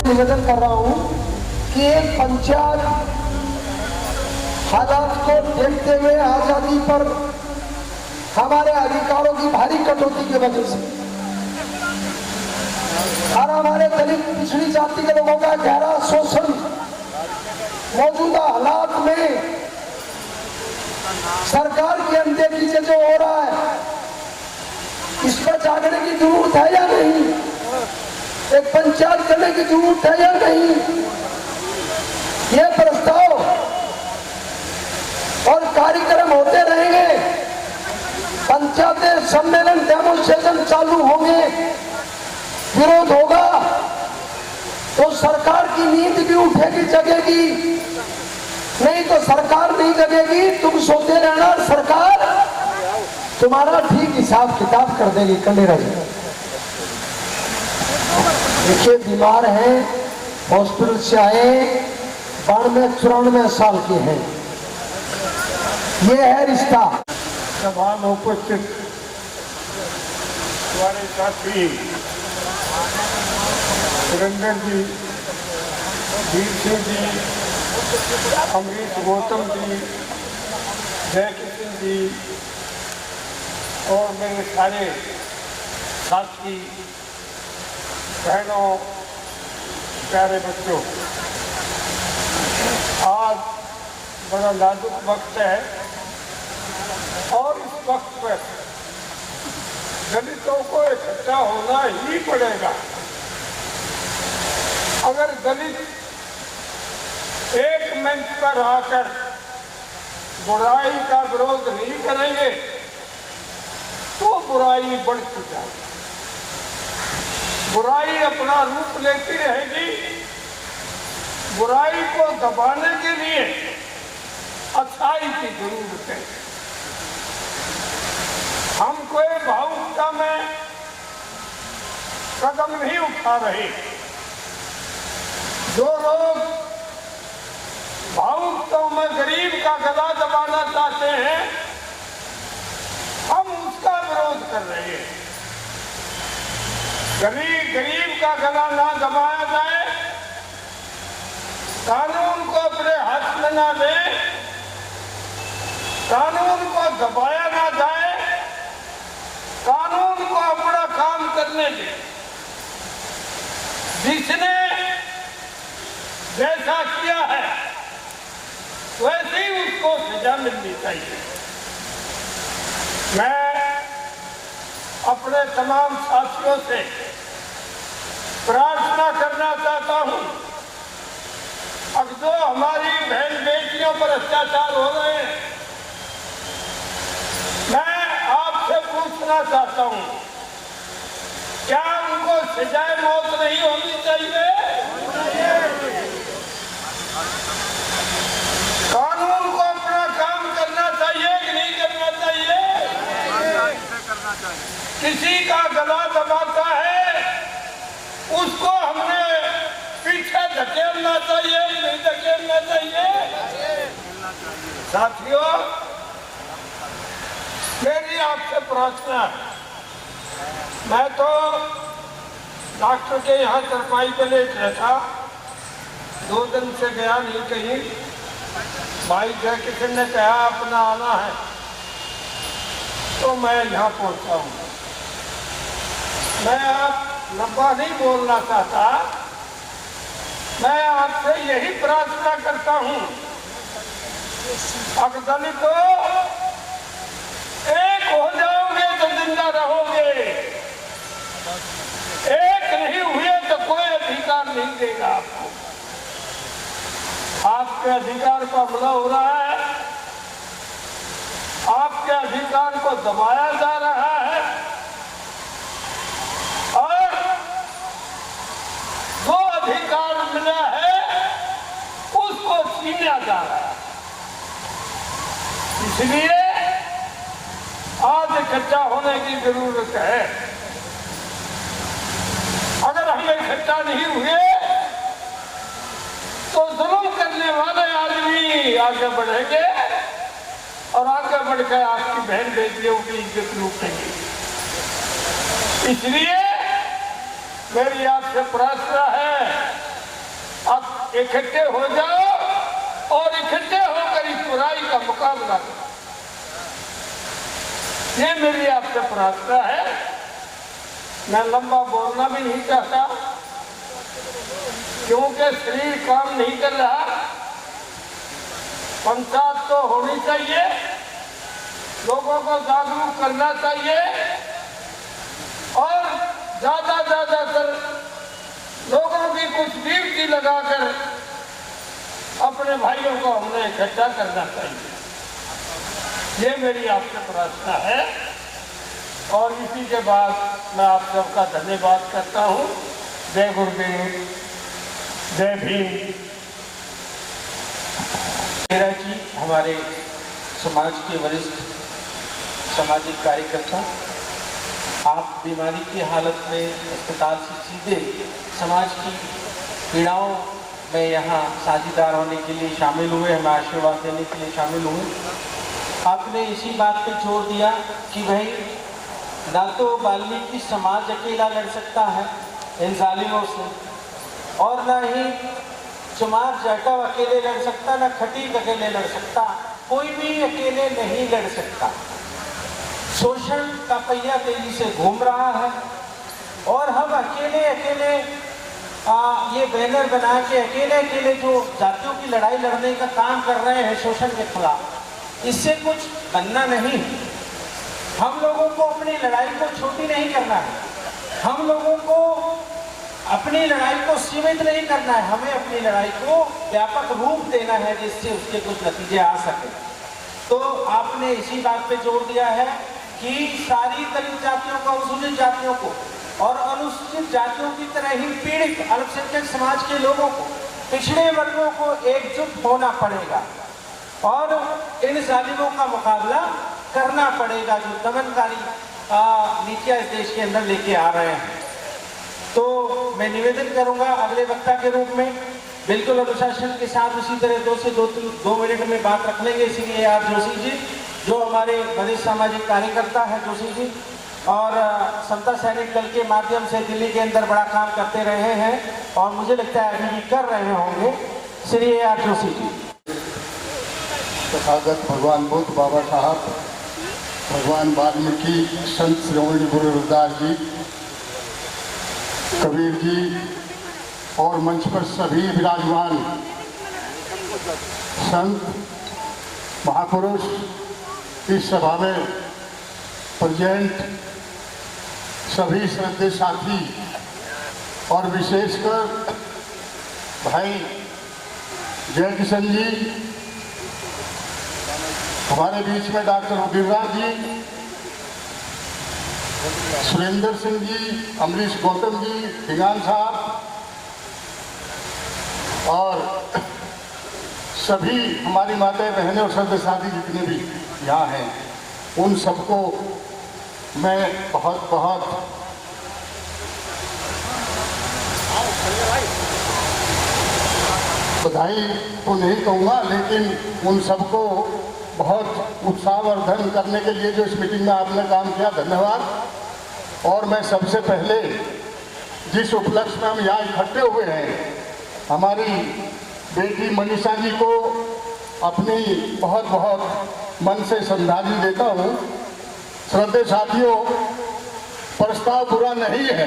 निवेदन कर रहा हूं कि एक पंचायत हालात को देखते हुए आजादी पर हमारे अधिकारों की भारी कटौती की वजह से और हमारे दलित पिछड़ी जाति के लोगों का गहरा शोषण मौजूदा हालात में सरकार की अनदेखी से जो हो रहा है, इस पर जागने की जरूरत है या नहीं? एक पंचायत करने की जरूरत है या नहीं? यह प्रस्ताव और कार्यक्रम होते रहेंगे, पंचायत सम्मेलन डेमोन्स्ट्रेशन चालू होंगे, विरोध होगा तो सरकार की नींद भी उठेगी, जगेगी, नहीं तो सरकार नहीं जगेगी। तुम सोते रहना, सरकार तुम्हारा ठीक हिसाब किताब कर देगी। कंडेरा जी देखिए, बीमार हैं, हॉस्पिटल से आए, 92-94 साल के हैं। ये है रिश्ता। सभा में उपस्थित हमारे साथी सुरेंद्र जी, वीर सिंह जी, अमरीश गौतम जी, जय किशन जी और मेरे सारे साथी बहनों, प्यारे बच्चों, आज बड़ा नाजुक वक्त है और इस वक्त पर दलितों को इकट्ठा होना ही पड़ेगा। अगर दलित एक मंच पर आकर बुराई का विरोध नहीं करेंगे तो बुराई बढ़ती जाएगी, बुराई अपना रूप लेती रहेगी। बुराई को दबाने के लिए अच्छाई की जरूरत है। हम कोई भावुकता में कदम नहीं उठा रहे। जो लोग भावुकताओं में गरीब का गला दबाना चाहते हैं, हम उसका विरोध कर रहे हैं। गरीब का गला ना दबाया जाए, कानून को अपने हाथ में ना दे, कानून को दबाया ना जाए, कानून को अपना काम करने दे। जिसने जैसा किया है वैसे ही उसको सजा मिलनी चाहिए। मैं अपने तमाम साथियों से प्रार्थना करना चाहता हूं, अब जो हमारी बहन बेटियों पर अत्याचार हो रहे हैं, मैं आपसे पूछना चाहता हूं, क्या उनको सजाए मौत नहीं होनी चाहिए? कानून को अपना काम करना चाहिए कि नहीं करना चाहिए? किसी का गला दबाता है उसको हमने पीछे धकेलना चाहिए, नहीं धकेलना चाहिए? साथियों, मेरी आपसे प्रार्थना है, मैं तो डॉक्टर के यहाँ चरपाई पे लेट रहता, 2 दिन से गया नहीं कहीं। भाई जय किशन ने कहा अपना आना है तो मैं यहाँ पहुँचा हूँ। मैं आप लंबा नहीं बोलना चाहता, मैं आपसे यही प्रार्थना करता हूँ, अब दलितों एक हो जाओगे तो जिंदा रहोगे, एक नहीं हुए तो कोई अधिकार नहीं देगा आपको। आपके अधिकार का हमला हो रहा है, आपके अधिकार को दबाया जा रहा है और जो अधिकार मिला है उसको छीना जा रहा है। इसलिए आज इकट्ठा होने की जरूरत है। अगर हम इकट्ठा नहीं हुए तो जुल्म करने वाले आदमी आगे बढ़ेंगे और आगे बढ़कर आपकी बहन बेटियों की इज्जत लूटेंगे। इसलिए मेरी आपसे प्रार्थना है इकट्ठे हो जाओ और इकट्ठे होकर इस बुराई का मुकाबला करो। ये मेरी आपसे प्रार्थना है। मैं लंबा बोलना भी नहीं चाहता क्योंकि शरीर काम नहीं कर रहा। पंचायत तो होनी चाहिए, लोगों को जागरूक करना चाहिए और ज्यादातर लोगों की कुछ ड्यूटी लगाकर अपने भाइयों को हमने इकट्ठा करना चाहिए। ये मेरी आपसे प्रार्थना है और इसी के बाद मैं आप सबका धन्यवाद करता हूँ। जय गुरुदेव, जय भीम। मेरा जी हमारे समाज के वरिष्ठ सामाजिक कार्यकर्ता, आप बीमारी की हालत में अस्पताल से सीधे समाज की पीड़ाओं में यहाँ साझेदार होने के लिए शामिल हुए, हमें आशीर्वाद देने के लिए शामिल हुए। आपने इसी बात पे जोर दिया कि भाई ना तो वाल्मीकि समाज अकेला लड़ सकता है इन जालिमों से, और ना ही चमार जाटव अकेले लड़ सकता, ना खटीक अकेले लड़ सकता, कोई भी अकेले नहीं लड़ सकता। शोषण का पहिया तेजी से घूम रहा है और हम अकेले ये बैनर बना के अकेले जो जातियों की लड़ाई लड़ने का काम कर रहे हैं शोषण के खिलाफ, इससे कुछ बनना नहीं। हम लोगों को अपनी लड़ाई को छोटी नहीं करना है, हम लोगों को अपनी लड़ाई को सीमित नहीं करना है, हमें अपनी लड़ाई को व्यापक रूप देना है जिससे उसके कुछ नतीजे आ सके। तो आपने इसी बात पे जोर दिया है कि सारी दलित जातियों को, अनुसूचित जातियों को और अनुसूचित जातियों की तरह ही पीड़ित अल्पसंख्यक समाज के लोगों को, पिछड़े वर्गों को एकजुट होना पड़ेगा और इन जालिमों का मुकाबला करना पड़ेगा जो दमनकारी नीतियां इस देश के अंदर लेके आ रहे हैं। तो मैं निवेदन करूंगा अगले वक्ता के रूप में, बिल्कुल अनुशासन के साथ उसी तरह 2 से 2 मिनट में बात रख लेंगे। इसीलिए आर जोशी जी जो हमारे वरिष्ठ सामाजिक कार्यकर्ता है, जोशी जी, और समता सैनिक दल के माध्यम से दिल्ली के अंदर बड़ा काम करते रहे हैं और मुझे लगता है अभी भी कर रहे होंगे, श्री आर जोशी जी। तथागत भगवान बुद्ध, बाबा साहब, भगवान वाल्मीकि, संत श्रोमणी गुरु रविदास जी, कबीर जी और मंच पर सभी विराजमान संत महापुरुष इस सभा में प्रेजेंट सभी श्रद्धेय साथी और विशेषकर भाई जय किशन जी, हमारे बीच में डॉक्टर उदितराज जी, सुरेंद्र सिंह जी, अमरीश गौतम जी, हिगान साहब और सभी हमारी माताएं बहनें और श्रद्धेय साथी जितने भी यहाँ हैं, उन सबको मैं बहुत बहुत बधाई तो नहीं कहूँगा, लेकिन उन सबको बहुत उत्साहवर्धन करने के लिए जो इस मीटिंग में आपने काम किया, धन्यवाद। और मैं सबसे पहले जिस उपलक्ष्य में हम यहाँ इकट्ठे हुए हैं, हमारी बेटी मनीषा जी को अपनी बहुत बहुत मन से श्रद्धांजलि देता हूँ। श्रद्धेय साथियों, प्रस्ताव बुरा नहीं है।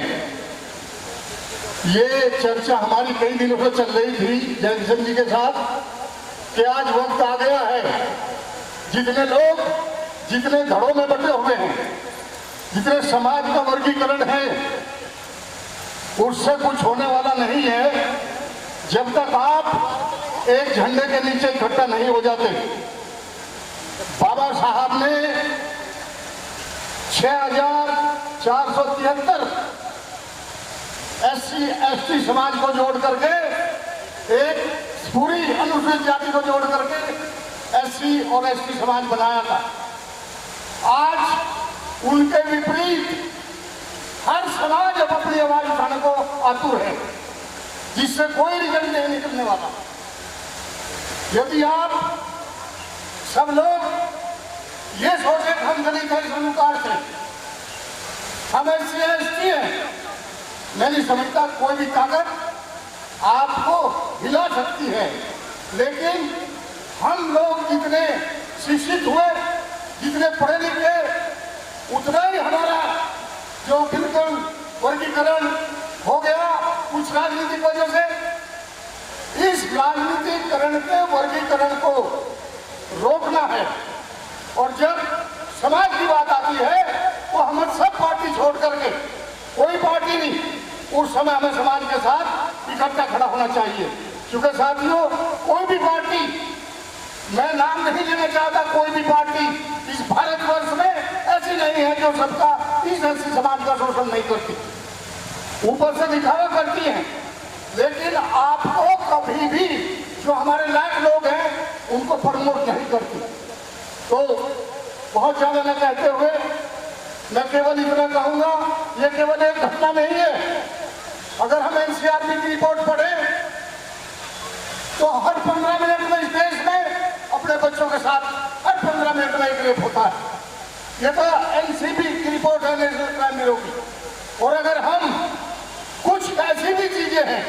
ये चर्चा हमारी कई दिनों से चल रही थी जय किशन जी के साथ कि आज वक्त आ गया है, जितने लोग जितने घरों में बटे हुए हैं, जितने समाज का वर्गीकरण है, उससे कुछ होने वाला नहीं है जब तक आप एक झंडे के नीचे इकट्ठा नहीं हो जाते। बाबा साहब ने 6473 SC ST समाज को जोड़ करके, एक पूरी अनुसूचित जाति को जोड़ करके SC और ST समाज बनाया था। आज उनके विपरीत हर समाज अब अपनी आवाज उठाने को आतुर है, जिससे कोई रिजल्ट नहीं निकलने वाला। यदि आप सब लोग ये सोचे कि हम दलित हैं, समुदाय से, हम SC ST हैं, मैं नहीं समझता कोई भी ताकत आपको हिला सकती है, लेकिन हम लोग जितने शिक्षित हुए, जितने पढ़े लिखे, उतना ही हमारा जो बिल्कुल वर्गीकरण हो गया कुछ राजनीतिक वजह से। इस राजनीतिकरण के वर्गीकरण को रोकना है। और जब समाज की बात आती है तो हमें सब पार्टी छोड़ करके, कोई पार्टी नहीं, उस समय हमें समाज के साथ इकट्ठा खड़ा होना चाहिए। क्योंकि साथियों, कोई भी पार्टी, मैं नाम नहीं लेना चाहता, कोई भी पार्टी इस भारतवर्ष में ऐसी नहीं है जो सबका इस समाज का शोषण नहीं करती, ऊपर से दिखावा करती है। लेकिन आपको कभी भी जो हमारे लायक लोग हैं उनको प्रमोट नहीं करती। तो बहुत ज्यादा न कहते हुए मैं केवल इतना कहूंगा, ये केवल एक घटना नहीं है। अगर हम एनसीआरबी की रिपोर्ट पढ़ें तो हर 15 मिनट में इस देश में अपने बच्चों के साथ हर 15 मिनट में एक रेप होता है। ये तो एनसीबी की रिपोर्ट है, नेशनल क्राइम ब्यूरो की। और अगर हम कुछ ऐसी भी चीजें हैं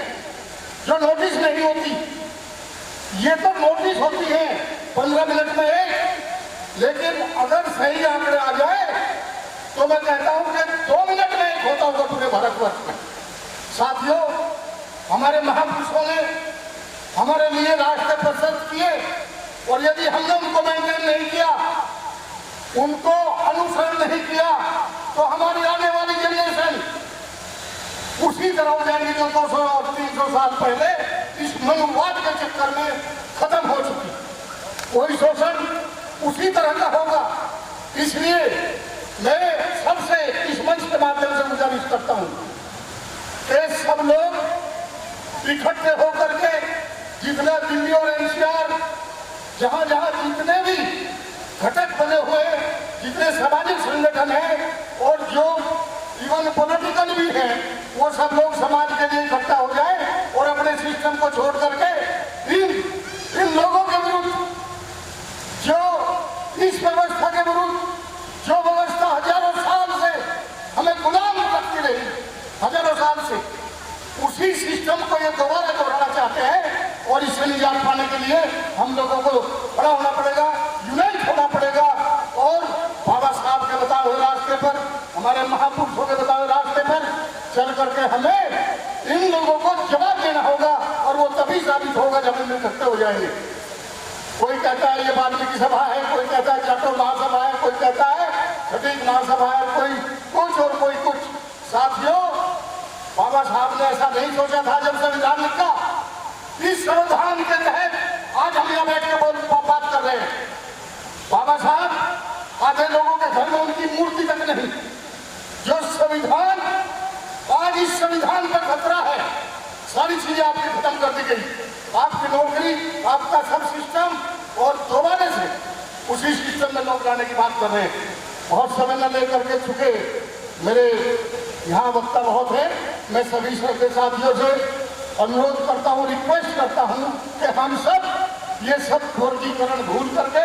जो नोटिस नहीं होती, ये तो नोटिस होती है 15 मिनट में एक, लेकिन अगर सही आंकड़े आ जाए तो मैं कहता हूं कि 2 मिनट में एक होता होगा पूरे भारतवर्ष में। साथियों, हमारे महापुरुषों ने हमारे लिए रास्ते प्रशस्त किए, और यदि हमने उनको मेंटेन नहीं किया, उनको अनुसरण नहीं किया, तो हमारी आने वाली जनरेशन उसी तरह हो जाएंगी जो 200 और 300 साल पहले इस मनुवाद के चक्कर में खत्म हो चुकी। कोई शोषण उसी तरह का होगा। इसलिए मैं सबसे इस मंच के माध्यम से गुजारिश करता हूं कि सब लोग इकट्ठे होकर के, जितना दिल्ली और एनसीआर, जहां जहां जितने भी घटक बने हुए, जितने सामाजिक संगठन हैं और जो इवन पॉलिटिकल भी हैं, वो सब लोग समाज के लिए इकट्ठा हो जाए और अपने सिस्टम को छोड़ करके इन लोगों के विरुद्ध, जो इस व्यवस्था के विरुद्ध, जो व्यवस्था हजारों साल से हमें गुलाम रखती रही, हजारों साल से, उसी सिस्टम को ये दोबारा दोहराना चाहते हैं। और इससे निजात पाने के लिए हम लोगों को खड़ा होना पड़ेगा, यूनाइट होना पड़ेगा, और बाबा साहब के बताए हुए रास्ते पर, हमारे महापुरुषों के बताए हुए रास्ते पर चल करके हमें इन लोगों को जवाब देना होगा। और वो तभी साबित होगा जब हम इकट्ठे हो जाएंगे। कोई कहता है ये वाल्मीकि सभा है, कोई कहता है जाटो महासभा है, कोई कहता है छठीक महासभा है, कोई कुछ और कोई कुछ। साथियों, बाबा साहब ने ऐसा नहीं सोचा था जब संविधान लिखा। इस संविधान के तहत आज हम यहाँ बैठ के बात कर रहे हैं। बाबा साहब, आधे लोगों के घर में उनकी मूर्ति तक नहीं। जो संविधान, आज इस संविधान पर खतरा है, सारी चीजें आपकी खत्म कर दी गई, आपकी नौकरी, आपका सब सिस्टम, और दोबारा से उसी सिस्टम में लोग लाने की बात कर रहे हैं। बहुत समय न लेकर के चुके, मेरे यहाँ वक्ता बहुत है। मैं सभी के साथियों से अनुरोध करता हूँ, रिक्वेस्ट करता हूँ कि हम सब ये सब वर्गीकरण भूल करके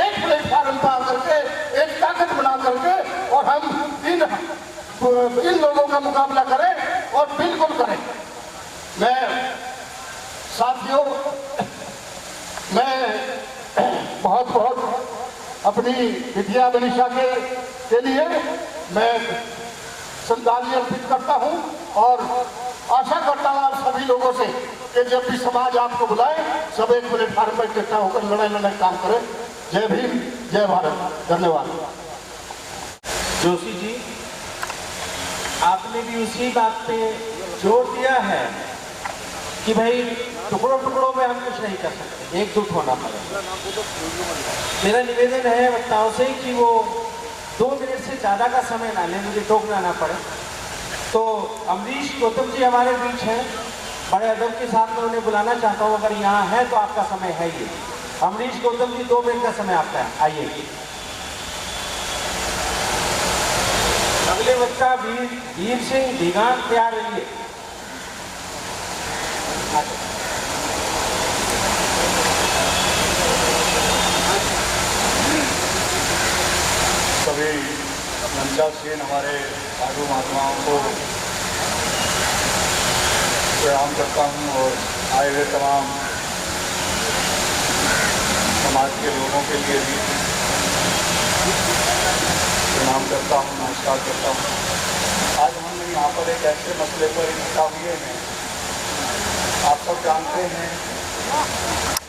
एक प्लेटफार्म पर आकर के एक ताकत बना करके और हम इन लोगों का मुकाबला करें, और बिल्कुल करें। मैं साथियों, मैं बहुत बहुत अपनी विद्या विनिशा के लिए मैं श्रद्धांजलि अर्पित करता हूं, और आशा करता हूं आप सभी लोगों से कि जब भी समाज आपको बुलाए, सब एक प्लेटफार्म पर इकट्ठा होकर लड़ाई काम करें। जय भीम, जय भारत। धन्यवाद। जोशी जी, आपने भी उसी बात पे जोर दिया है कि भाई टुकड़ों टुकड़ों में हम कुछ नहीं कर सकते, एकजुट होना पड़ेगा। मेरा निवेदन है वक्ताओं से कि वो 2 मिनट से ज़्यादा का समय ना लें, मुझे टोकना ना पड़े। तो अमरीश गौतम जी हमारे बीच हैं, बड़े अदब के साथ मैं उन्हें बुलाना चाहता हूँ। अगर यहाँ है तो आपका समय है ये। अमरीश गौतम जी, 2 मिनट का समय आपका है, आइए। अगले वक्ता वीर सिंह दीगान, तैयार रहिए। सभी मंचासीन हमारे साधु महात्माओं को प्रणाम करता हूँ और आए हुए तमाम समाज के लोगों के लिए भी प्रणाम करता हूँ, नमस्कार करता हूँ। आज हम यहाँ पर एक ऐसे मसले पर इकट्ठा हुए हैं, आप सब जानते हैं